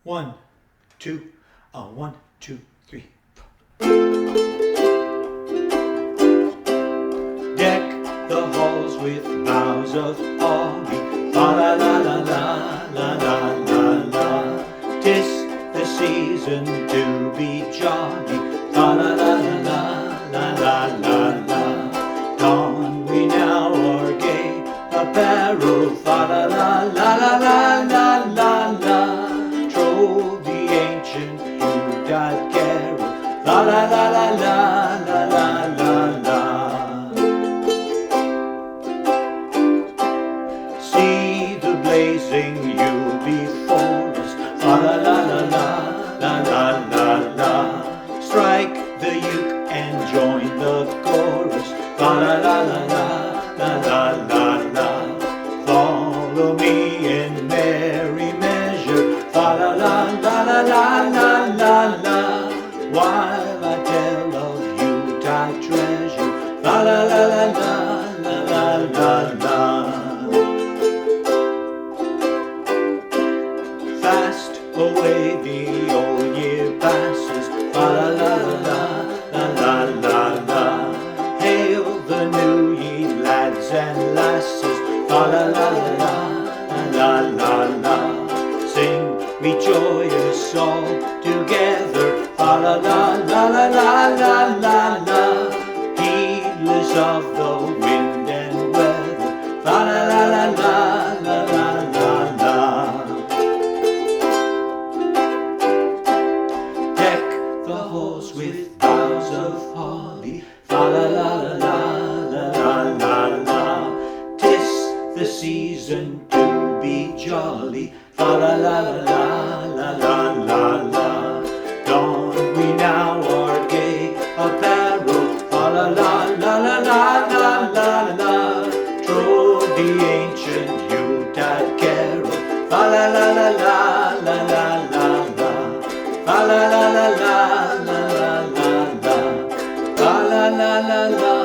1, 2, 1, 2, 3. Deck the halls with boughs of holly. Fa la la la la la la la la. 'Tis the season to be jolly. Fa la la la la la la la. Don we now our gay apparel. Fa la la la la la la la la. Troll the ancient Yuletide carol. La la la la la la la la la. See the blazing Yule before us. Fa la la la la la la la la. Strike the uke and join the chorus. Fa la la la la la la la la. Follow me in merry measure. Fa la la la la la la la la. While I tell of Yuletide treasure. La la la la la la la la la. Fast away the old year passes. Fa la la la la la la la. Hail the new ye lads and lasses. Fa la la la la la la la. Sing we joyous all together. Fa la la la la la la la la. Heedless of the wind and weather. Fa la la la la la la la la. Deck the halls with boughs of holly. Fa la la la la la la la. 'Tis the season to be jolly. Fa la la la la la la la. Don we now our gay apparel. Fa la la la la la la la la. Troll the ancient Yuletide carol. Fa la la la la la la la la. Fa la la la la la la la la. Fa la la la la.